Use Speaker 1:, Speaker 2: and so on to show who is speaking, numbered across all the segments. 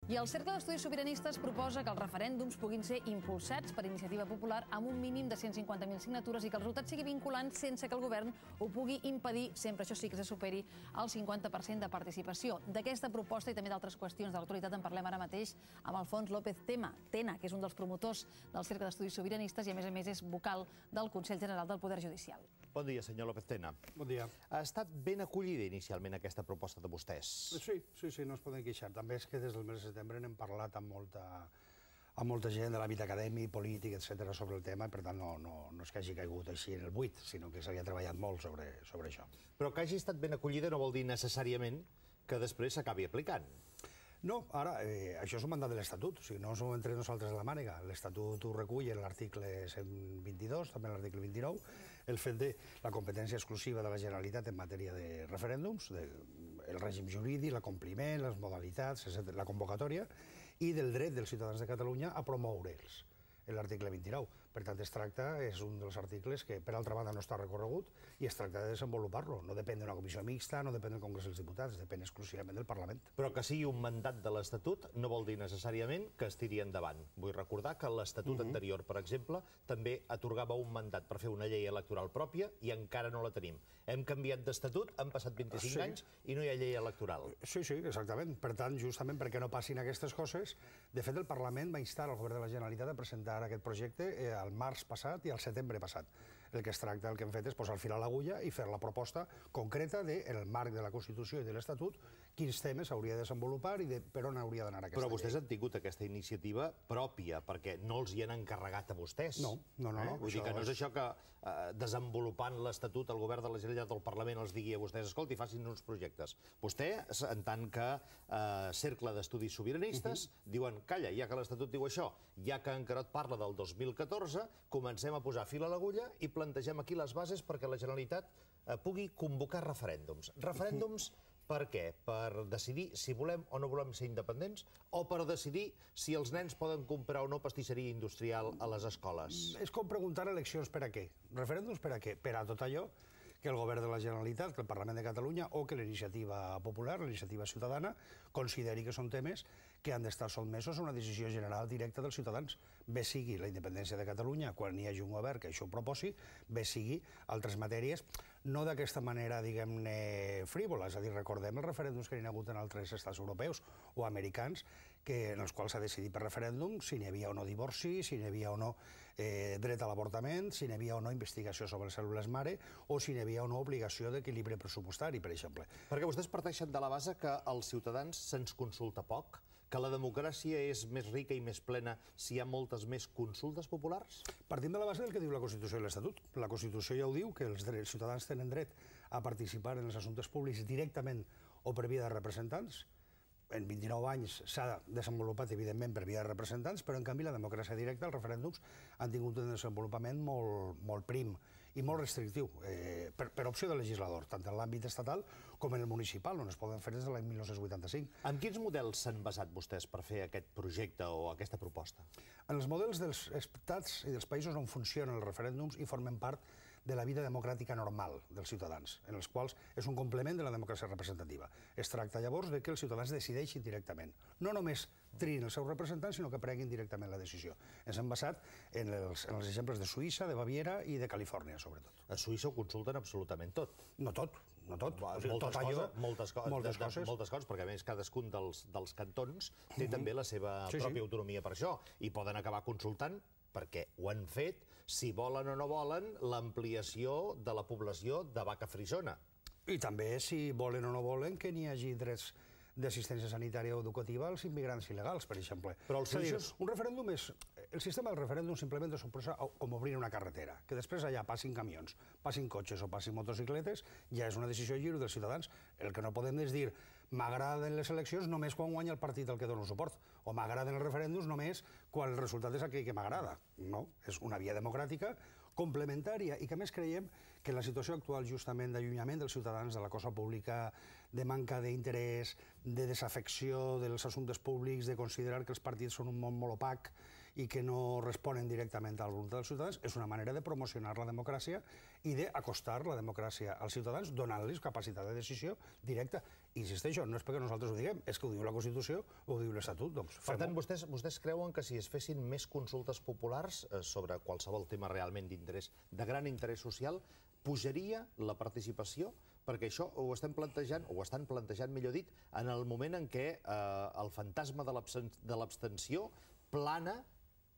Speaker 1: I el Cercle d'Estudis Sobiranistes proposa que els referèndums puguin ser impulsats per iniciativa popular amb un mínim de 150.000 signatures i que el resultat sigui vinculant sense que el govern ho pugui impedir, sempre això sí que se superi el 50% de participació. D'aquesta proposta i també d'altres qüestions de l'actualitat en parlem ara mateix amb Alfons López Tena, que és un dels promotors del Cercle d'Estudis Sobiranistes i a més és vocal del Consell General del Poder Judicial.
Speaker 2: Bon dia, senyor López Tena.
Speaker 3: Bon dia.
Speaker 2: Ha estat ben acollida inicialment aquesta proposta de vostès?
Speaker 3: Sí, no es poden queixar. També és que des del mes de setembre n'hem parlat amb molta gent de l'àmbit acadèmic, polític, etc. sobre el tema, i per tant no és que hagi caigut així en el buit, sinó que s'havia treballat molt sobre això.
Speaker 2: Però que hagi estat ben acollida no vol dir necessàriament que després s'acabi aplicant.
Speaker 3: No, ara, això és un mandat de l'Estatut, o sigui, no ens ho hem tret nosaltres de la màniga. L'Estatut ho recull en l'article 122, també en l'article 29, el fet de la competència exclusiva de la Generalitat en matèria de referèndums, el règim jurídic, l'acompliment, les modalitats, la convocatòria, i del dret dels ciutadans de Catalunya a promoure'ls, en l'article 29. Per tant, és un dels articles que, per altra banda, no està recorregut i es tracta de desenvolupar-lo. No depèn d'una comissió mixta, no depèn del Congrés dels Diputats, depèn exclusivament del Parlament.
Speaker 2: Però que sigui un mandat de l'Estatut no vol dir necessàriament que es tiri endavant. Vull recordar que l'Estatut anterior, per exemple, també atorgava un mandat per fer una llei electoral pròpia i encara no la tenim. Hem canviat d'Estatut, han passat 25 anys i no hi ha llei electoral.
Speaker 3: Sí, exactament. Per tant, justament perquè no passin aquestes coses, de fet, el Parlament va instar el govern de la Generalitat a presentar aquest projecte al març passat i al setembre passat. El que es tracta, el que hem fet és posar el fil a l'agulla i fer la proposta concreta en el marc de la Constitució i de l'Estatut quins temes s'hauria de desenvolupar i per on hauria d'anar aquesta llei.
Speaker 2: Però vostès han tingut aquesta iniciativa pròpia, perquè no els hi han encarregat a vostès.
Speaker 3: No.
Speaker 2: Vull dir que no és això que desenvolupant l'Estatut el govern de la Generalitat o el Parlament els digui a vostès, escolti, facin uns projectes. Vostès, en tant que Cercle d'Estudis Sobiranistes, diuen, calla, ja que l'Estatut diu això, ja que en Carot parla del 2014, comencem a posar fil a l'agulla i plantegem aquí les bases perquè la Generalitat pugui convocar referèndums. Referèndums per què? Per decidir si volem o no volem ser independents o per decidir si els nens poden comprar o no pastisseria industrial a les escoles?
Speaker 3: És com preguntar eleccions per a què. Referèndums per a què? Per a tot allò que el govern de la Generalitat, que el Parlament de Catalunya o que l'iniciativa popular, l'iniciativa ciutadana, consideri que són temes que han d'estar sotmesos a una decisió general directa dels ciutadans. Bé sigui la independència de Catalunya, quan hi hagi un govern que això ho proposi, bé sigui altres matèries, no d'aquesta manera, diguem-ne, frívola. És a dir, recordem els referèndums que hi ha hagut en altres estats europeus o americans, en els quals s'ha decidit per referèndum si n'hi havia o no divorci, si n'hi havia o no dret a l'avortament, si n'hi havia o no investigació sobre les cèl·lules mare, o si n'hi havia o no obligació d'equilibri pressupostari, per exemple.
Speaker 2: Perquè vostès parteixen de la base que als ciutadans se'ns consulta poc, que la democràcia és més rica i més plena si hi ha moltes més consultes populars?
Speaker 3: Partim de la base del que diu la Constitució i l'Estatut. La Constitució ja ho diu, que els ciutadans tenen dret a participar en els assumptes públics directament o per via de representants. En 29 anys s'ha desenvolupat, evidentment, per via de representants, però, en canvi, la democràcia directa, els referèndums, han tingut un desenvolupament molt prim i molt restrictiu, per opció del legislador, tant en l'àmbit estatal com en el municipal, on es poden fer des de l'any 1985.
Speaker 2: En quins models s'han basat vostès per fer aquest projecte o aquesta proposta?
Speaker 3: En els models dels estats i dels països on funcionen els referèndums i formen part de la vida democràtica normal dels ciutadans, en els quals és un complement de la democràcia representativa. Es tracta llavors de que els ciutadans decideixin directament. No només triïn els seus representants, sinó que prenguin directament la decisió. Ens hem basat en els exemples de Suïssa, de Baviera i de Califòrnia, sobretot.
Speaker 2: A Suïssa ho consulten absolutament tot.
Speaker 3: No tot.
Speaker 2: Moltes coses, perquè a més cadascun dels cantons té també la seva pròpia autonomia per això, i poden acabar consultant perquè ho han fet, si volen o no volen, l'ampliació de la població de vaca frisona.
Speaker 3: I també, si volen o no volen, que n'hi hagi drets d'assistència sanitària o educativa als immigrants il·legals, per exemple.
Speaker 2: Però els suïssos...
Speaker 3: Un referèndum és... El sistema del referèndum simplement suposa com obrir una carretera, que després allà passin camions, passin cotxes o passin motocicletes, ja és una decisió lliure dels ciutadans. El que no podem és dir m'agraden les eleccions només quan guanya el partit al que dono suport, o m'agraden els referèndums només quan el resultat és aquell que m'agrada. No, és una via democràtica complementària i que, a més, creiem que en la situació actual, justament, d'allunyament dels ciutadans de la cosa pública, de manca d'interès, de desafecció dels assumptes públics, de considerar que els partits són un món molt opac i que no responen directament a la voluntat dels ciutadans, és una manera de promocionar la democràcia i d'acostar la democràcia als ciutadans, donant-los capacitat de decisió directa. Insisteixo, no és perquè nosaltres ho diguem, és que ho diu la Constitució o ho diu l'Estatut.
Speaker 2: Per tant, vostès creuen que si es fessin més consultes populars sobre qualsevol tema realment d'interès, de gran interès social, pujaria la participació? Perquè això ho estem plantejant, o ho estan plantejant, millor dit, en el moment en què el fantasma de l'abstenció plana,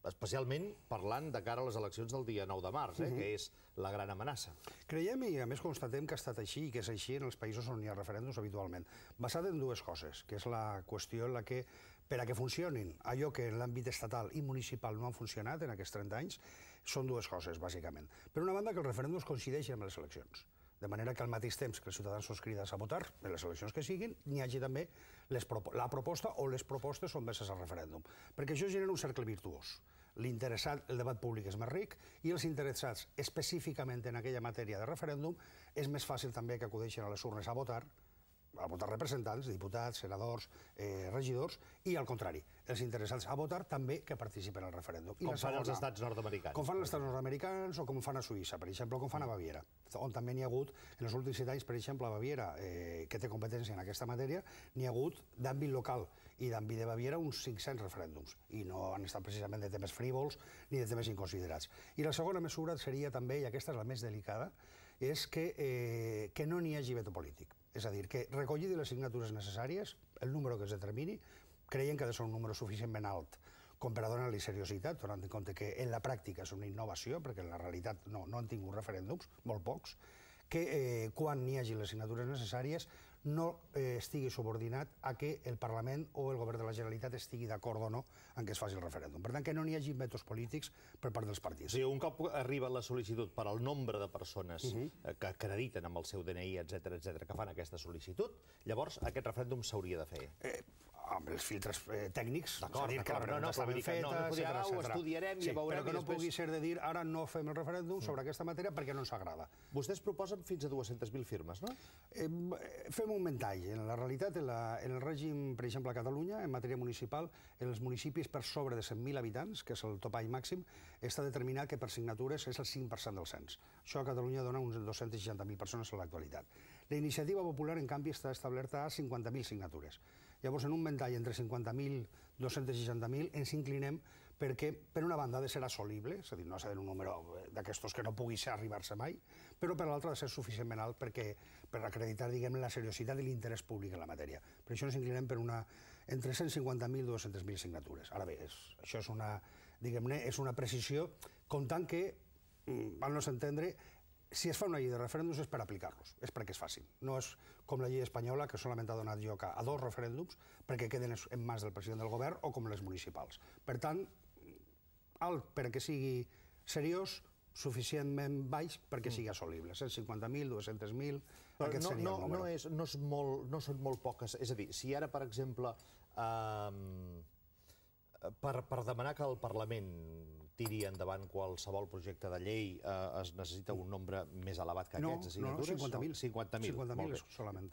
Speaker 2: especialment parlant de cara a les eleccions del dia 9 de març, que és la gran amenaça.
Speaker 3: Creiem, i a més constatem que ha estat així i que és així en els països on hi ha referèndums habitualment, basat en dues coses, que és la qüestió en la que, per a que funcionin allò que en l'àmbit estatal i municipal no han funcionat en aquests 30 anys, són dues coses, bàsicament. Per una banda, que els referèndums coincideixen amb les eleccions, de manera que al mateix temps que els ciutadans són cridats a votar en les eleccions que siguin, n'hi hagi també la proposta o les propostes sotmeses al referèndum, perquè això genera un cercle virtuós. L'interessat, el debat públic és més ric, i els interessats específicament en aquella matèria de referèndum és més fàcil també que acudeixin a les urnes a votar representants, diputats, senadors, regidors, i al contrari, els interessats a votar també que participen al referèndum.
Speaker 2: Com fan els estats nord-americans.
Speaker 3: Com fan els estats nord-americans o com fan a Suïssa, per exemple, o com fan a Baviera, on també n'hi ha hagut, en els últims 7 anys, per exemple, a Baviera, que té competència en aquesta matèria, n'hi ha hagut d'àmbit local i d'àmbit de Baviera uns 500 referèndums, i no han estat precisament de temes frívols ni de temes inconsiderats. I la segona mesura seria també, i aquesta és la més delicada, és que no n'hi hagi veto polític. És a dir, que recolli de les signatures necessàries, el número que es determini, creiem que ha de ser un número suficientment alt com per a donar-li seriositat, donant en compte que en la pràctica és una innovació, perquè en la realitat no han tingut referèndums, molt pocs, que quan n'hi hagi les signatures necessàries no estigui subordinat a que el Parlament o el Govern de la Generalitat estigui d'acord o no en què es faci el referèndum. Per tant, que no n'hi hagi vetos polítics per part dels partits.
Speaker 2: Sí, un cop arriba la sol·licitud per al nombre de persones que acrediten amb el seu DNI, etc que fan aquesta sol·licitud, llavors aquest referèndum s'hauria de fer.
Speaker 3: Amb els filtres tècnics, és a dir, que la
Speaker 2: no,
Speaker 3: pregunta està ben feta, etcètera.
Speaker 2: Ho estudiarem i ja veurem.
Speaker 3: Però que no pugui ser de dir ara no fem el referèndum sobre aquesta matèria perquè no ens agrada.
Speaker 2: Vostès proposen fins a 200.000 firmes, no?
Speaker 3: Fem un ventall. En la realitat, en el règim, per exemple, a Catalunya, en matèria municipal, en els municipis per sobre de 100.000 habitants, que és el topall màxim, està determinat que per signatures és el 5% del cens. Això a Catalunya dona uns 260.000 persones en l'actualitat. La iniciativa popular, en canvi, està establerta a 50.000 signatures. Llavors, en un ventall entre 50.000 i 260.000 ens inclinem perquè, per una banda, ha de ser assolible, és a dir, no ha de ser un número d'aquestos que no pugui arribar-se mai, però per l'altra ha de ser suficientment alt per acreditar, diguem, la seriositat i l'interès públic en la matèria. Per això ens inclinem per entre 150.000 i 200.000 signatures. Ara bé, això és una precisió, comptant que, al nostre entendre, si es fa una llei de referèndums és per aplicar-los, és perquè és fàcil. No és com la llei espanyola, que solament ha donat lloc a 2 referèndums perquè queden en mans del president del govern, o com les municipals. Per tant, alt perquè sigui seriós, suficientment baix perquè sigui assolible. 150.000, 200.000, aquest seria el número.
Speaker 2: No són molt poques. És a dir, si ara, per exemple, per demanar que el Parlament tiri endavant qualsevol projecte de llei es necessita un nombre més elevat que aquests de signatures?
Speaker 3: No, 50.000.
Speaker 2: 50.000
Speaker 3: solament.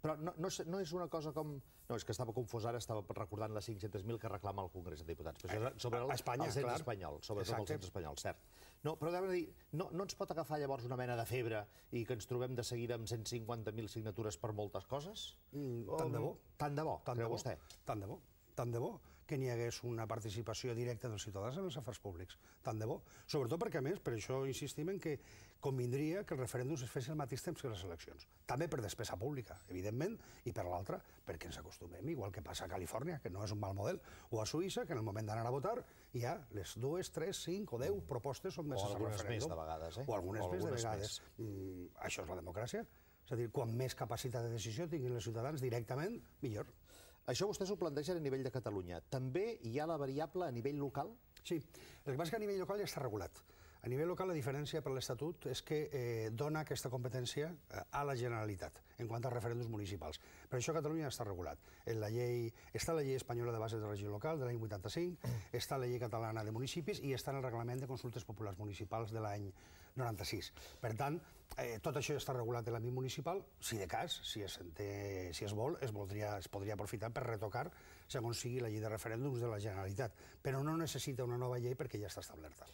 Speaker 2: Però no és una cosa com... No, és que estava confós ara, estava recordant les 500.000 que reclama el Congrés de Diputats. Sobre el cens espanyol, sobretot el cens espanyol, cert. No, però deuen dir, no ens pot agafar llavors una mena de febre i que ens trobem de seguida amb 150.000 signatures per moltes coses?
Speaker 3: Tant de bo.
Speaker 2: Tant de bo, creu vostè?
Speaker 3: Tant de bo. Tant de bo que n'hi hagués una participació directa dels ciutadans en els afers públics. Tant de bo. Sobretot perquè, a més, per això insistim en que convindria que el referèndum es fes al mateix temps que les eleccions. També per despesa pública, evidentment, i per l'altra, perquè ens acostumem, igual que passa a Califòrnia, que no és un mal model, o a Suïssa, que en el moment d'anar a votar hi ha les 2, 3, 5 o 10 propostes sotmeses al referèndum.
Speaker 2: O algunes més, de vegades.
Speaker 3: O algunes més, de vegades. Això és la democràcia. És a dir, quan més capacitat de decisió tinguin els ciutadans directament, millor.
Speaker 2: Això vostès ho plantegen a nivell de Catalunya. També hi ha la variable a nivell local?
Speaker 3: Sí, el que passa és que a nivell local ja està regulat. A nivell local, la diferència per l'Estatut és que dona aquesta competència a la Generalitat en quant a referèndums municipals. Per això a Catalunya està regulat. Està la llei espanyola de bases de règim local de l'any 85, està la llei catalana de municipis i està en el reglament de consultes populars municipals de l'any 96. Per tant, tot això ja està regulat en l'àmbit municipal. Si de cas, si es vol, es podria aprofitar per retocar segons sigui la llei de referèndums de la Generalitat. Però no necessita una nova llei perquè ja està establerta.